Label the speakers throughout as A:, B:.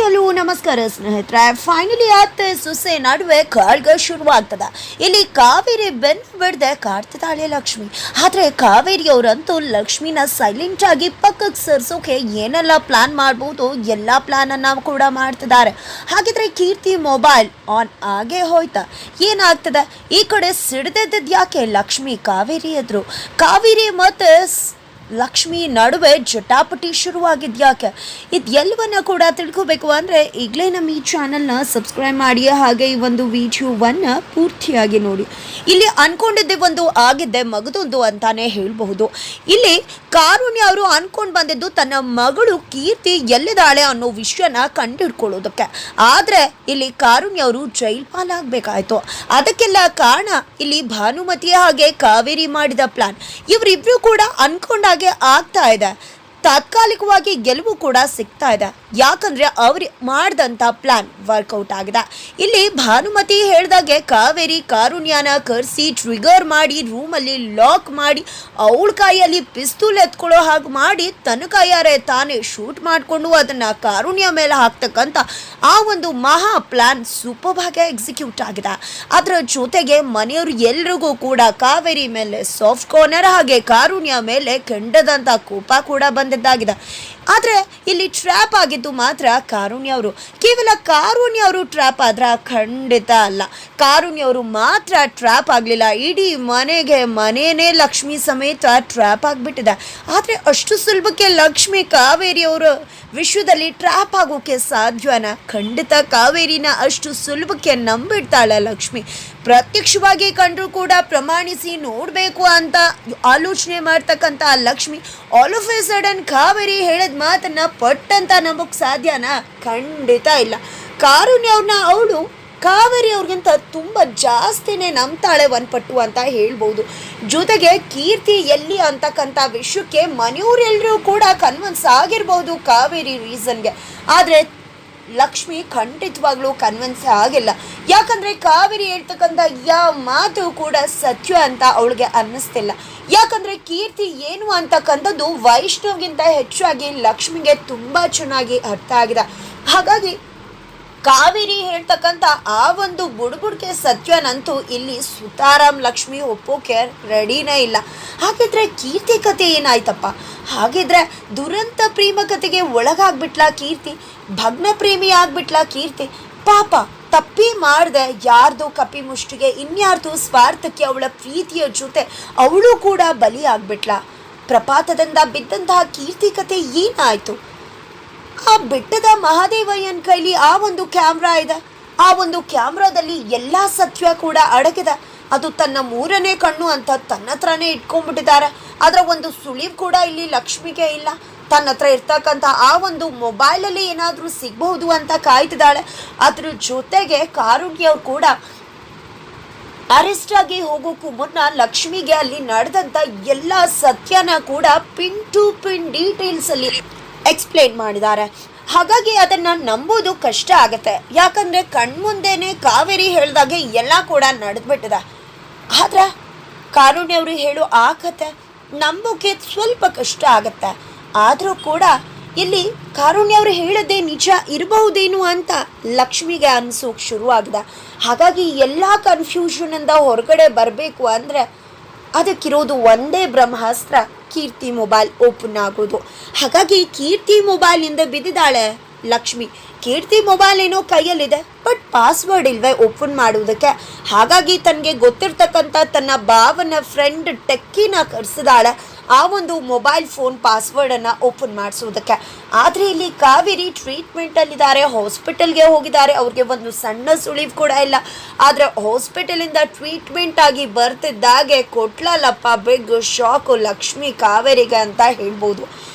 A: Hello ನಮಸ್ಕಾರ ಸ್ನೇಹಿತರೆ. Finally ಅತ್ತೆ ಸೊಸೆ ನಡುವೆ ಕಾಳ್ಗ ಶುರುವಾಗ್ತದೆ. ಇಲ್ಲಿ ಕಾವೇರಿ ಬೆನ್ನು ಬಿಡದೆ ಕಾಡ್ತಿದ್ದಾಳೆ ಲಕ್ಷ್ಮಿ. ಆದ್ರೆ ಕಾವೇರಿ ಅವರಂತೂ ಲಕ್ಷ್ಮಿನ ಸೈಲೆಂಟ್ ಆಗಿ ಪಕ್ಕಕ್ಕೆ ಸರ್ಸೋಕೆ ಏನೆಲ್ಲ ಪ್ಲಾನ್ ಮಾಡ್ಬೋದು ಎಲ್ಲ ಪ್ಲಾನ್ ಅನ್ನ ಕೂಡ ಮಾಡ್ತಿದ್ದಾರೆ. ಹಾಗಿದ್ರೆ ಕೀರ್ತಿ ಮೊಬೈಲ್ ಆನ್ ಆಗೇ ಹೋಯ್ತಾ? ಏನಾಗ್ತದೆ ಈ ಕಡೆ ಸಿಡ್ದಿದ್ಯಾಕೆ ಲಕ್ಷ್ಮಿ ಕಾವೇರಿ ಎದುರು? ಕಾವೇರಿ ಮತ್ತೆ ಲಕ್ಷ್ಮಿ ನಡುವೆ ಜಟಾಪಟಿ ಶುರುವಾಗಿದ್ಯಾಕೆ? ಇದೆಲ್ಲವನ್ನ ಕೂಡ ತಿಳ್ಕೋಬೇಕು ಅಂದರೆ ಈಗಲೇ ನಮ್ಮ ಈ ಚಾನಲ್ನ ಸಬ್ಸ್ಕ್ರೈಬ್ ಮಾಡಿ, ಹಾಗೆ ಈ ಒಂದು ವಿಡಿಯೋವನ್ನು ಪೂರ್ತಿಯಾಗಿ ನೋಡಿ. ಇಲ್ಲಿ ಅನ್ಕೊಂಡಿದ್ದೆ ಒಂದು ಆಗಿದ್ದೆ ಮಗದೊಂದು ಅಂತಾನೆ ಹೇಳಬಹುದು. ಇಲ್ಲಿ ಕಾರುಣ್ಯ ಅವರು ಅನ್ಕೊಂಡು ಬಂದಿದ್ದು ತನ್ನ ಮಗಳು ಕೀರ್ತಿ ಎಲ್ಲಿದ್ದಾಳೆ ಅನ್ನೋ ವಿಷಯನ ಕಂಡುಹಿಡ್ಕೊಳ್ಳೋದಕ್ಕೆ. ಆದರೆ ಇಲ್ಲಿ ಕಾರುಣ್ಯ ಅವರು ಜೈಲ್ ಪಾಲಾಗಬೇಕಾಯ್ತು. ಅದಕ್ಕೆಲ್ಲ ಕಾರಣ ಇಲ್ಲಿ ಭಾನುಮತಿ ಹಾಗೆ ಕಾವೇರಿ ಮಾಡಿದ ಪ್ಲಾನ್. ಇವರಿಬ್ರು ಕೂಡ ಅನ್ಕೊಂಡಾಗ ಆಗ್ತಾ ಇದೆ. ತಾತ್ಕಾಲಿಕವಾಗಿ ಗೆಲುವು ಕೂಡ ಸಿಗ್ತಾ ಇದೆ. ಯಾಕಂದ್ರೆ ಅವ್ರು ಮಾಡಿದಂಥ ಪ್ಲಾನ್ ವರ್ಕೌಟ್ ಆಗಿದೆ. ಇಲ್ಲಿ ಭಾನುಮತಿ ಹೇಳ್ದಾಗೆ ಕಾವೇರಿ ಕಾರುಣ್ಯನ ಕರೆಸಿ ಟ್ರಿಗರ್ ಮಾಡಿ ರೂಮಲ್ಲಿ ಲಾಕ್ ಮಾಡಿ ಅವಳ ಕೈಯಲ್ಲಿ ಪಿಸ್ತೂಲ್ ಎತ್ಕೊಳ್ಳೋ ಹಾಗೆ ಮಾಡಿ ತನ್ನ ಕೈಯಾರೆ ತಾನೇ ಶೂಟ್ ಮಾಡಿಕೊಂಡು ಅದನ್ನು ಕಾರುಣ್ಯ ಮೇಲೆ ಹಾಕ್ತಕ್ಕಂಥ ಆ ಒಂದು ಮಹಾ ಪ್ಲಾನ್ ಸೂಪರ್ ಆಗಿ ಎಕ್ಸಿಕ್ಯೂಟ್ ಆಗಿದೆ. ಅದರ ಜೊತೆಗೆ ಮನೆಯವರು ಎಲ್ರಿಗೂ ಕೂಡ ಕಾವೇರಿ ಮೇಲೆ ಸಾಫ್ಟ್ ಕಾರ್ನರ್ ಹಾಗೆ ಕಾರುಣ್ಯ ಮೇಲೆ ಕೆಂಡದಂಥ ಕೋಪ ಕೂಡ ಬಂದಿದ್ದಾಗಿದೆ. ಆದರೆ ಇಲ್ಲಿ ಟ್ರ್ಯಾಪ್ ಆಗಿದ್ದು ಮಾತ್ರ ಕಾರುಣ್ಯ ಅವರು. ಕೇವಲ ಕಾರುಣ್ಯ ಅವರು ಟ್ರ್ಯಾಪ್ ಆದ್ರೆ ಖಂಡಿತ ಅಲ್ಲ. ಕಾರುಣ್ಯ ಅವರು ಮಾತ್ರ ಟ್ರ್ಯಾಪ್ ಆಗಲಿಲ್ಲ, ಇಡೀ ಮನೆನೇ ಲಕ್ಷ್ಮಿ ಸಮೇತ ಟ್ರ್ಯಾಪ್ ಆಗಿಬಿಟ್ಟಿದೆ. ಆದರೆ ಅಷ್ಟು ಸುಲಭಕ್ಕೆ ಲಕ್ಷ್ಮಿ ಕಾವೇರಿ ಅವರು ವಿಶ್ವದಲ್ಲಿ ಟ್ರ್ಯಾಪ್ ಆಗೋಕೆ ಸಾಧ್ಯನಾ? ಖಂಡಿತ ಕಾವೇರಿನ ಅಷ್ಟು ಸುಲಭಕ್ಕೆ ನಂಬಿಡ್ತಾಳೆ ಲಕ್ಷ್ಮಿ. ಪ್ರತ್ಯಕ್ಷವಾಗಿ ಕಂಡ್ರೂ ಕೂಡ ಪ್ರಮಾಣಿಸಿ ನೋಡಬೇಕು ಅಂತ ಆಲೋಚನೆ ಮಾಡ್ತಕ್ಕಂಥ Lakshmi all of A sudden Kaveri ಹೇಳಿದ ಮಾತನ್ನ ಪಟ್ಟಂತ ನಂಬೋಕೆ ಸಾಧ್ಯನಾ? ಖಂಡಿತ ಇಲ್ಲ. ಕಾರುಣ್ಯ ಅವ್ರನ್ನ ಅವಳು ಕಾವೇರಿ ಅವ್ರಿಗಿಂತ ತುಂಬ ಜಾಸ್ತಿನೇ ನಂಬ್ತಾಳೆ ಒಂದ್ಪಟ್ಟು ಅಂತ ಹೇಳ್ಬೋದು. ಜೊತೆಗೆ ಕೀರ್ತಿ ಎಲ್ಲಿ ಅಂತಕ್ಕಂಥ ವಿಷಯಕ್ಕೆ ಮನೆಯವರೆಲ್ಲರೂ ಕೂಡ ಕನ್ವಿನ್ಸ್ ಆಗಿರ್ಬೋದು ಕಾವೇರಿ ರೀಸನ್ಗೆ. ಆದರೆ ಲಕ್ಷ್ಮಿ ಖಂಡಿತವಾಗ್ಲೂ ಕನ್ವಿನ್ಸ್ ಆಗಿಲ್ಲ. ಯಾಕಂದರೆ ಕಾವೇರಿ ಹೇಳ್ತಕ್ಕಂಥ ಯಾವ ಮಾತು ಕೂಡ ಸತ್ಯ ಅಂತ ಅವಳಿಗೆ ಅನ್ನಿಸ್ತಿಲ್ಲ. ಯಾಕಂದರೆ ಕೀರ್ತಿ ಏನು ಅಂತಕ್ಕಂಥದ್ದು ವೈಷ್ಣವ್ಗಿಂತ ಹೆಚ್ಚಾಗಿ ಲಕ್ಷ್ಮಿಗೆ ತುಂಬ ಚೆನ್ನಾಗಿ ಅರ್ಥ ಆಗಿದೆ. ಹಾಗಾಗಿ ಕಾವೇರಿ ಹೇಳ್ತಕ್ಕಂಥ ಆ ಒಂದು ಬುಡ್ಬುಡ್ಕೆ ಸತ್ಯನಂತೂ ಇಲ್ಲಿ ಸುತಾರಾಮ್ ಲಕ್ಷ್ಮಿ ಒಪ್ಪೋಕೆ ರೆಡಿನೇ ಇಲ್ಲ. ಹಾಗಿದ್ರೆ ಕೀರ್ತಿ ಕತೆ ಏನಾಯ್ತಪ್ಪ? ಹಾಗಿದ್ರೆ ದುರಂತ ಪ್ರೇಮ ಕತೆಗೆ ಒಳಗಾಗ್ಬಿಟ್ಲಾ ಕೀರ್ತಿ? ಭಗ್ನ ಪ್ರೇಮಿ ಆಗ್ಬಿಟ್ಲಾ ಕೀರ್ತಿ? ಪಾಪ ತಪ್ಪಿ ಮಾಡಿದೆ ಯಾರ್ದು ಕಪಿ ಮುಷ್ಟಿಗೆ, ಇನ್ಯಾರ್ದು ಸ್ವಾರ್ಥಕ್ಕೆ ಅವಳ ಪ್ರೀತಿಯ ಜೊತೆ ಅವಳು ಕೂಡ ಬಲಿ ಆಗ್ಬಿಟ್ಲಾ? ಪ್ರಪಾತದಿಂದ ಬಿದ್ದಂತಹ ಕೀರ್ತಿ ಕತೆ ಏನಾಯ್ತು? ಆ ಬೆಟ್ಟದ ಮಹಾದೇವಯ್ಯನ ಕೈಲಿ ಆ ಒಂದು ಕ್ಯಾಮ್ರಾ ಇದೆ. ಆ ಒಂದು ಕ್ಯಾಮ್ರಾದಲ್ಲಿ ಎಲ್ಲ ಸತ್ಯ ಕೂಡ ಅಡಗಿದೆ. ಅದು ತನ್ನ ಮೂರನೇ ಕಣ್ಣು ಅಂತ ತನ್ನ ಹತ್ರನೇ ಇಟ್ಕೊಂಡ್ಬಿಟ್ಟಿದ್ದಾರೆ. ಅದರ ಒಂದು ಸುಳಿವು ಕೂಡ ಇಲ್ಲಿ ಲಕ್ಷ್ಮಿಗೆ ಇಲ್ಲ. ತನ್ನ ಹತ್ರ ಇರ್ತಕ್ಕಂಥ ಆ ಒಂದು ಮೊಬೈಲಲ್ಲಿ ಏನಾದರೂ ಸಿಗಬಹುದು ಅಂತ ಕಾಯ್ತಿದ್ದಾಳೆ. ಅದ್ರ ಜೊತೆಗೆ ಕಾರುಣ್ಯ ಅವ್ರು ಕೂಡ ಅರೆಸ್ಟ್ ಆಗಿ ಹೋಗೋಕ್ಕೂ ಮುನ್ನ ಲಕ್ಷ್ಮಿಗೆ ಅಲ್ಲಿ ನಡೆದಂಥ ಎಲ್ಲ ಸತ್ಯನ ಕೂಡ ಪಿನ್ ಟು ಪಿನ್ ಡೀಟೇಲ್ಸ್ ಅಲ್ಲಿ ಎಕ್ಸ್ಪ್ಲೇನ್ ಮಾಡಿದ್ದಾರೆ. ಹಾಗಾಗಿ ಅದನ್ನು ನಂಬೋದು ಕಷ್ಟ ಆಗುತ್ತೆ. ಯಾಕಂದರೆ ಕಣ್ಮುಂದೆನೇ ಕಾವೇರಿ ಹೇಳ್ದಾಗೆ ಎಲ್ಲ ಕೂಡ ನಡೆದ್ಬಿಟ್ಟಿದೆ. ಆದರೆ ಕಾರುಣ್ಯ ಅವರು ಹೇಳೋ ಆ ಕತೆ ನಂಬೋಕೆ ಸ್ವಲ್ಪ ಕಷ್ಟ ಆಗುತ್ತೆ. ಆದರೂ ಕೂಡ ಇಲ್ಲಿ ಕಾರುಣ್ಯ ಅವರು ಹೇಳೋದೇ ನಿಜ ಇರಬಹುದೇನು ಅಂತ ಲಕ್ಷ್ಮಿಗೆ ಅನಿಸೋಕೆ ಶುರುವಾಗಿದೆ. ಹಾಗಾಗಿ ಎಲ್ಲ ಕನ್ಫ್ಯೂಷನಿಂದ ಹೊರಗಡೆ ಬರಬೇಕು ಅಂದರೆ ಅದಕ್ಕಿರೋದು ಒಂದೇ ಬ್ರಹ್ಮಾಸ್ತ್ರ, ಕೀರ್ತಿ ಮೊಬೈಲ್ ಓಪನ್ ಆಗೋದು. ಹಾಗಾಗಿ ಕೀರ್ತಿ ಮೊಬೈಲಿಂದ ಬಿದ್ದಿದ್ದಾಳೆ ಲಕ್ಷ್ಮಿ. ಕೀರ್ತಿ ಮೊಬೈಲ್ ಏನೋ ಕೈಯಲ್ಲಿದೆ, ಬಟ್ ಪಾಸ್ವರ್ಡ್ ಇಲ್ವೇ ಓಪನ್ ಮಾಡುವುದಕ್ಕೆ. ಹಾಗಾಗಿ ತನಗೆ ಗೊತ್ತಿರ್ತಕ್ಕಂಥ ತನ್ನ ಭಾವನ ಫ್ರೆಂಡ್ ಟೆಕ್ಕಿನ ಕರೆಸಿದಾಳೆ ಆ ಒಂದು ಮೊಬೈಲ್ ಫೋನ್ ಪಾಸ್ವರ್ಡನ್ನು ಓಪನ್ ಮಾಡಿಸೋದಕ್ಕೆ. ಆದರೆ ಇಲ್ಲಿ ಕಾವೇರಿ ಟ್ರೀಟ್ಮೆಂಟಲ್ಲಿದ್ದಾರೆ, ಹಾಸ್ಪಿಟಲ್ಗೆ ಹೋಗಿದ್ದಾರೆ. ಅವ್ರಿಗೆ ಒಂದು ಸಣ್ಣ ಸುಳಿವು ಕೂಡ ಇಲ್ಲ. ಆದರೆ ಹಾಸ್ಪಿಟಲಿಂದ ಟ್ರೀಟ್ಮೆಂಟ್ ಆಗಿ ಬರ್ತಿದ್ದಾಗೆ ಕೊಟ್ಲಲ್ಲಪ್ಪ ಬಿಗ್ ಶಾಕು ಲಕ್ಷ್ಮಿ ಕಾವೇರಿಗೆ ಅಂತ ಹೇಳ್ಬೋದು.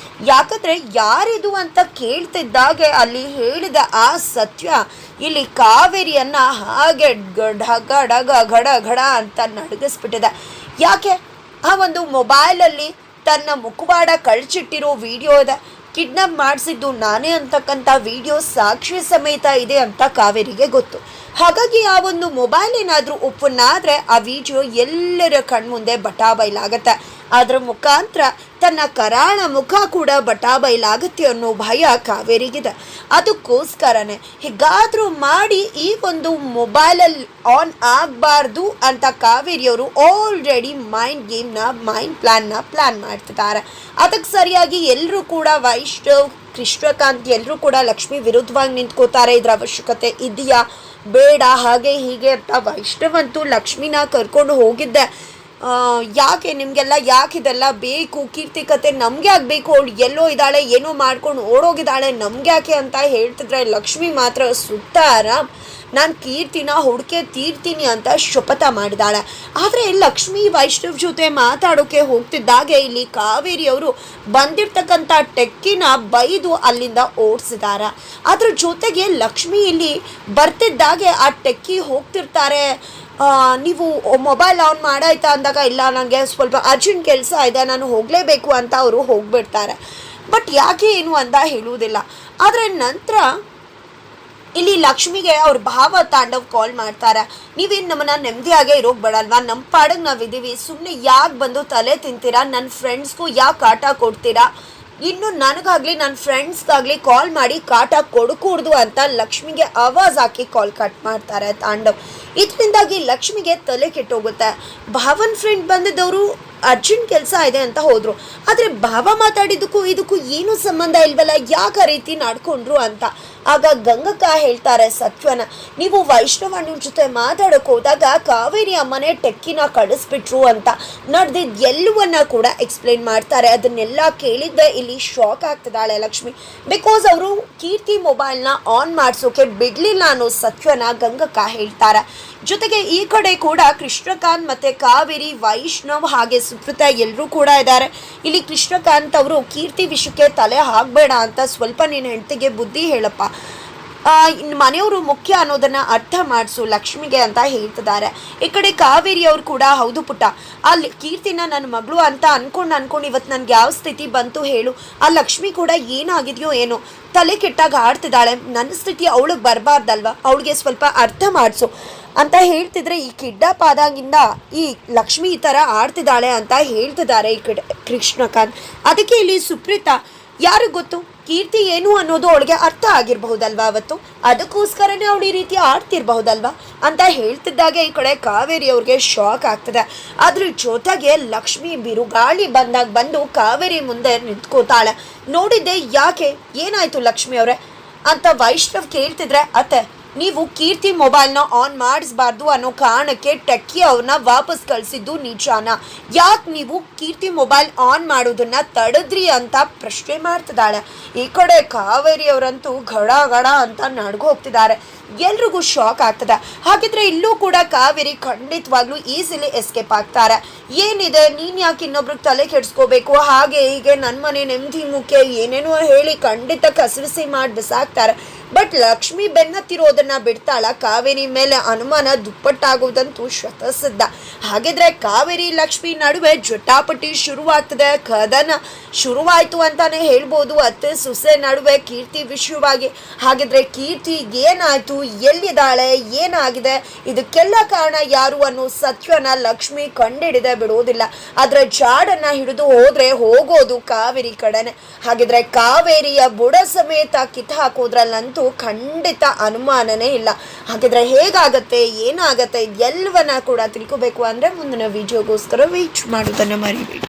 A: ಯಾಕಂದರೆ ಯಾರಿದು ಅಂತ ಕೇಳ್ತಿದ್ದಾಗೆ ಅಲ್ಲಿ ಹೇಳಿದ ಆ ಸತ್ಯ ಇಲ್ಲಿ ಕಾವೇರಿಯನ್ನು ಹಾಗೆ ಘಡ ಘಡ ಅಂತ ನಡಗಿಸ್ಬಿಟ್ಟಿದೆ. ಯಾಕೆ? ಆ ಒಂದು ಮೊಬೈಲಲ್ಲಿ ತನ್ನ ಮುಖವಾಡ ಕಳ್ಚಿಟ್ಟಿರೋ ವಿಡಿಯೋ ಇದೆ. ಕಿಡ್ನಾಪ್ ಮಾಡಿಸಿದ್ದು ನಾನೇ ಅಂತಕ್ಕಂಥ ವಿಡಿಯೋ ಸಾಕ್ಷಿ ಸಮೇತ ಇದೆ ಅಂತ ಕಾವೇರಿಗೆ ಗೊತ್ತು. ಹಾಗಾಗಿ ಆ ಒಂದು ಮೊಬೈಲ್ ಏನಾದರೂ ಓಪನ್ ಆದರೆ ಆ ವಿಡಿಯೋ ಎಲ್ಲರ ಕಣ್ಮುಂದೆ ಬಟಾಬೈಲಾಗತ್ತೆ. ಅದರ ಮುಖಾಂತರ ತನ್ನ ಕರಾಳ ಮುಖ ಕೂಡ ಬಟಾಬೈಲಾಗುತ್ತೆ ಅನ್ನೋ ಭಯ ಕಾವೇರಿಗಿದೆ. ಅದಕ್ಕೋಸ್ಕರನೇ ಹೀಗಾದರೂ ಮಾಡಿ ಈ ಒಂದು ಮೊಬೈಲಲ್ಲಿ ಆನ್ ಆಗಬಾರ್ದು ಅಂತ ಕಾವೇರಿಯವರು ಆಲ್ರೆಡಿ ಮೈಂಡ್ ಪ್ಲ್ಯಾನ್ ಮಾಡ್ತಿದ್ದಾರೆ. ಅದಕ್ಕೆ ಸರಿಯಾಗಿ ಎಲ್ಲರೂ ಕೂಡ ವೈಷ್ಣವ್, ಕೃಷ್ಣಕಾಂತ್ ಎಲ್ಲರೂ ಕೂಡ ಲಕ್ಷ್ಮಿ ವಿರುದ್ಧವಾಗಿ ನಿಂತ್ಕೋತಾರೆ. ಇದರ ಅವಶ್ಯಕತೆ ಇದೆಯಾ ಬೇಡ ಹಾಗೆ ಹೀಗೆ ಅಂತ ವೈಷ್ಣವಂತೂ ಲಕ್ಷ್ಮಿನ ಕರ್ಕೊಂಡು ಹೋಗಿದ್ದೆ. ಯಾಕೆ ನಿಮಗೆಲ್ಲ ಯಾಕೆ ಇದೆಲ್ಲ ಬೇಕು, ಕೀರ್ತಿ ಕತೆ ನಮಗೆ ಆಗಬೇಕು, ಅವಳು ಎಲ್ಲೋ ಇದ್ದಾಳೆ ಏನೋ ಮಾಡ್ಕೊಂಡು ಓಡೋಗಿದ್ದಾಳೆ ನಮ್ಗೆ ಯಾಕೆ ಅಂತ ಹೇಳ್ತಿದ್ರೆ ಲಕ್ಷ್ಮಿ ಮಾತ್ರ ಸುತ್ತಾರ ನಾನು ಕೀರ್ತಿನ ಹುಡುಕೆ ತೀರ್ತೀನಿ ಅಂತ ಶಪಥ ಮಾಡಿದಾಳೆ. ಆದರೆ ಲಕ್ಷ್ಮಿ ವೈಷ್ಣವ್ ಜೊತೆ ಮಾತಾಡೋಕೆ ಹೋಗ್ತಿದ್ದಾಗೆ ಇಲ್ಲಿ ಕಾವೇರಿಯವರು ಬಂದಿರ್ತಕ್ಕಂಥ ಟೆಕ್ಕಿನ ಬೈದು ಅಲ್ಲಿಂದ ಓಡಿಸಿದ್ದಾರೆ. ಅದ್ರ ಜೊತೆಗೆ ಲಕ್ಷ್ಮಿ ಇಲ್ಲಿ ಬರ್ತಿದ್ದಾಗೆ ಆ ಟೆಕ್ಕಿ ಹೋಗ್ತಿರ್ತಾರೆ. ನೀವು ಮೊಬೈಲ್ ಆನ್ ಮಾಡಾಯ್ತಾ ಅಂದಾಗ ಇಲ್ಲ ನನಗೆ ಸ್ವಲ್ಪ ಅರ್ಜೆಂಟ್ ಕೆಲಸ ಇದೆ ನಾನು ಹೋಗಲೇಬೇಕು ಅಂತ ಅವರು ಹೋಗ್ಬಿಡ್ತಾರೆ. ಬಟ್ ಯಾಕೆ ಏನು ಅಂತ ಹೇಳುವುದಿಲ್ಲ. ಆದರೆ ನಂತರ ಇಲ್ಲಿ ಲಕ್ಷ್ಮಿಗೆ ಅವ್ರ ಭಾವ ತಾಂಡವ್ ಕಾಲ್ ಮಾಡ್ತಾರೆ. ನೀವೇನು ನಮ್ಮನ್ನ ನೆಮ್ಮದಿಯಾಗೇ ಇರೋಕೆ ಬೇಡಲ್ವಾ, ನಮ್ಮ ಪಾಡಿಗೆ ನಾವಿದ್ದೀವಿ, ಸುಮ್ಮನೆ ಯಾಕೆ ಬಂದು ತಲೆ ತಿಂತೀರಾ, ನನ್ನ ಫ್ರೆಂಡ್ಸ್ಗೂ ಯಾಕೆ ಕಾಟ ಕೊಡ್ತೀರಾ, ಇನ್ನು ನನಗಾಗಲಿ ನನ್ನ ಫ್ರೆಂಡ್ಸ್ಗಾಗಲಿ ಕಾಲ್ ಮಾಡಿ ಕಾಟ ಕೊಡಕೂಡ್ದು ಅಂತ ಲಕ್ಷ್ಮಿಗೆ ಆವಾಜ್ ಹಾಕಿ ಕಾಲ್ ಕಟ್ ಮಾಡ್ತಾರೆ ತಾಂಡವ್. ಇದರಿಂದಾಗಿ ಲಕ್ಷ್ಮಿಗೆ ತಲೆ ಕೆಟ್ಟೋಗುತ್ತೆ. ಭಾವನ್ ಫ್ರೆಂಡ್ ಬಂದಿದ್ದವರು ಅರ್ಜೆಂಟ್ ಕೆಲಸ ಇದೆ ಅಂತ ಹೋದರು. ಆದರೆ ಭಾವ ಮಾತಾಡಿದ್ದಕ್ಕೂ ಇದಕ್ಕೂ ಏನೂ ಸಂಬಂಧ ಇಲ್ವಲ್ಲ, ಯಾಕೆ ಆ ರೀತಿ ನಡ್ಕೊಂಡ್ರು ಅಂತ. ಆಗ ಗಂಗಕ್ಕ ಹೇಳ್ತಾರೆ ಸತ್ವನ, ನೀವು ವೈಷ್ಣವಣ್ಣ ಜೊತೆ ಮಾತಾಡೋಕೆ ಹೋದಾಗ ಕಾವೇರಿ ಅಮ್ಮನೇ ಟೆಕ್ಕಿನ ಕಳಿಸ್ಬಿಟ್ರು ಅಂತ ನಡೆದಿದ್ದು ಎಲ್ಲವನ್ನ ಕೂಡ ಎಕ್ಸ್ಪ್ಲೇನ್ ಮಾಡ್ತಾರೆ. ಅದನ್ನೆಲ್ಲ ಕೇಳಿದ್ದೆ ಇಲ್ಲಿ ಶಾಕ್ ಆಗ್ತಿದ್ದಾಳೆ ಲಕ್ಷ್ಮಿ. ಬಿಕಾಸ್ ಅವರು ಕೀರ್ತಿ ಮೊಬೈಲ್ನ ಆನ್ ಮಾಡಿಸೋಕೆ ಬಿಡಲಿಲ್ಲ ಅನ್ನೋ ಸತ್ವನ ಗಂಗಕ್ಕ ಹೇಳ್ತಾರೆ. ಜೊತೆಗೆ ಈ ಕಡೆ ಕೂಡ ಕೃಷ್ಣಕಾಂತ್ ಮತ್ತು ಕಾವೇರಿ, ವೈಷ್ಣವ್ ಹಾಗೆ ಸುಪ್ರತ ಎಲ್ಲರೂ ಕೂಡ ಇದ್ದಾರೆ. ಇಲ್ಲಿ ಕೃಷ್ಣಕಾಂತ್ ಅವರು ಕೀರ್ತಿ ವಿಷಯಕ್ಕೆ ತಲೆ ಹಾಕಬೇಡ ಅಂತ ಸ್ವಲ್ಪ ನಿನ್ನ ಹೆಂಡತಿಗೆ ಬುದ್ಧಿ ಹೇಳಪ್ಪ, ಮನೆಯವರು ಮುಖ್ಯ ಅನ್ನೋದನ್ನು ಅರ್ಥ ಮಾಡಿಸು ಲಕ್ಷ್ಮಿಗೆ ಅಂತ ಹೇಳ್ತಿದ್ದಾರೆ. ಈ ಕಡೆ ಕಾವೇರಿ ಅವರು ಕೂಡ ಹೌದು ಪುಟ್ಟ, ಅಲ್ಲಿ ಕೀರ್ತಿನ ನನ್ನ ಮಗಳು ಅಂತ ಅನ್ಕೊಂಡು ಇವತ್ತು ನನಗೆ ಯಾವ ಸ್ಥಿತಿ ಬಂತು ಹೇಳು, ಆ ಲಕ್ಷ್ಮಿ ಕೂಡ ಏನಾಗಿದೆಯೋ ಏನೋ ತಲೆ ಕೆಟ್ಟಾಗ ಆಡ್ತಿದ್ದಾಳೆ, ನನ್ನ ಸ್ಥಿತಿ ಅವಳಿಗೆ ಬರಬಾರ್ದಲ್ವ, ಅವಳಿಗೆ ಸ್ವಲ್ಪ ಅರ್ಥ ಮಾಡಿಸು ಅಂತ ಹೇಳ್ತಿದ್ರೆ ಈ ಕಿಡ್ನಾಪ್ ಆದಾಗಿಂದ ಈ ಲಕ್ಷ್ಮಿ ಈ ಥರ ಆಡ್ತಿದ್ದಾಳೆ ಅಂತ ಹೇಳ್ತಿದ್ದಾರೆ ಈ ಕಡೆ ಕೃಷ್ಣಕಾಂತ್. ಅದಕ್ಕೆ ಇಲ್ಲಿ ಸುಪ್ರೀತಾ ಯಾರಿಗೆ ಗೊತ್ತು ಕೀರ್ತಿ ಏನು ಅನ್ನೋದು ಅವಳಿಗೆ ಅರ್ಥ ಆಗಿರಬಹುದಲ್ವಾ ಅವತ್ತು, ಅದಕ್ಕೋಸ್ಕರನೇ ಅವಳು ಈ ರೀತಿ ಆಡ್ತಿರ್ಬಹುದಲ್ವಾ ಅಂತ ಹೇಳ್ತಿದ್ದಾಗೆ ಈ ಕಡೆ ಕಾವೇರಿ ಅವ್ರಿಗೆ ಶಾಕ್ ಆಗ್ತದೆ. ಅದ್ರ ಜೊತೆಗೆ ಲಕ್ಷ್ಮಿ ಬಿರುಗಾಳಿ ಬಂದು ಕಾವೇರಿ ಮುಂದೆ ನಿಂತ್ಕೋತಾಳೆ. ನೋಡಿದ್ದೆ ಯಾಕೆ ಏನಾಯ್ತು ಲಕ್ಷ್ಮಿ ಅವರೇ ಅಂತ ವೈಷ್ಣವ್ ಕೇಳ್ತಿದ್ರೆ, ಅತ್ತೆ ನೀವು ಕೀರ್ತಿ ಮೊಬೈಲ್ನ ಆನ್ ಮಾಡಿಸ್ಬಾರ್ದು ಅನ್ನೋ ಕಾರಣಕ್ಕೆ ಟೆಕ್ಕಿ ಅವ್ರನ್ನ ವಾಪಸ್ ಕಳಿಸಿದ್ದು ನಿಜಾನ, ಯಾಕೆ ನೀವು ಕೀರ್ತಿ ಮೊಬೈಲ್ ಆನ್ ಮಾಡೋದನ್ನ ತಡೆದ್ರಿ ಅಂತ ಪ್ರಶ್ನೆ ಮಾಡ್ತಿದ್ದಾಳೆ. ಈ ಕಡೆ ಕಾವೇರಿ ಅವರಂತೂ ಗಡ ಅಂತ ನಡ್ಗು ಹೋಗ್ತಿದ್ದಾರೆ. ಎಲ್ರಿಗೂ ಶಾಕ್ ಆಗ್ತದೆ. ಹಾಗಿದ್ರೆ ಇಲ್ಲೂ ಕೂಡ ಕಾವೇರಿ ಖಂಡಿತವಾಗ್ಲೂ ಈಸಿಲಿ ಎಸ್ಕೇಪ್ ಆಗ್ತಾರೆ. ಏನಿದೆ ನೀನು ಯಾಕೆ ಇನ್ನೊಬ್ರಿಗೆ ತಲೆ ಕೆಡಿಸ್ಕೋಬೇಕು, ಹಾಗೆ ಹೀಗೆ ನನ್ನ ಮನೆ ನೆಮ್ಮದಿ ಮುಖ್ಯ ಏನೇನೋ ಹೇಳಿ ಖಂಡಿತ ಕಸವಿಸಿ ಮಾಡಿ ಬಿಸಾಕ್ತಾರೆ. ಬಟ್ ಲಕ್ಷ್ಮಿ ಬೆನ್ನತ್ತಿರೋದನ್ನ ಬಿಡ್ತಾಳ, ಕಾವೇರಿ ಮೇಲೆ ಅನುಮಾನ ದುಪ್ಪಟ್ಟಾಗುವುದಂತೂ ಶತಸಿದ್ಧ. ಹಾಗಿದ್ರೆ ಕಾವೇರಿ ಲಕ್ಷ್ಮಿ ನಡುವೆ ಜಟಾಪಟಿ ಶುರುವಾಗ್ತದೆ, ಕದನ ಶುರುವಾಯಿತು ಅಂತಾನೆ ಹೇಳ್ಬೋದು ಅತ್ತೆ ಸೊಸೆ ನಡುವೆ ಕೀರ್ತಿ ವಿಷಯವಾಗಿ. ಹಾಗಿದ್ರೆ ಕೀರ್ತಿ ಏನಾಯ್ತು, ಎಲ್ಲಿದ್ದಾಳೆ, ಏನಾಗಿದೆ, ಇದಕ್ಕೆಲ್ಲ ಕಾರಣ ಯಾರು ಅನ್ನೋ ಸತ್ಯನ ಲಕ್ಷ್ಮಿ ಕಂಡಿಡಿದೆ ಬಿಡೋದಿಲ್ಲ. ಅದರ ಜಾಡನ್ನ ಹಿಡಿದು ಹೋದ್ರೆ ಹೋಗೋದು ಕಾವೇರಿ ಕಡೆನೆ. ಹಾಗಿದ್ರೆ ಕಾವೇರಿಯ ಬುಡ ಸಮೇತ ಕಿತ್ತು ಹಾಕೋದ್ರಲ್ಲಂತೂ ಖಂಡಿತ ಅನುಮಾನನೇ ಇಲ್ಲ. ಹಾಗಿದ್ರೆ ಹೇಗಾಗತ್ತೆ, ಏನಾಗತ್ತೆ, ಎಲ್ಲವನ್ನ ಕೂಡ ತಿಳ್ಕೋಬೇಕು ಅಂದ್ರೆ ಮುಂದಿನ ವಿಡಿಯೋಗೋಸ್ಕರ ವೇಟ್ ಮಾಡೋದನ್ನ ಮರಿಬೇಡಿ.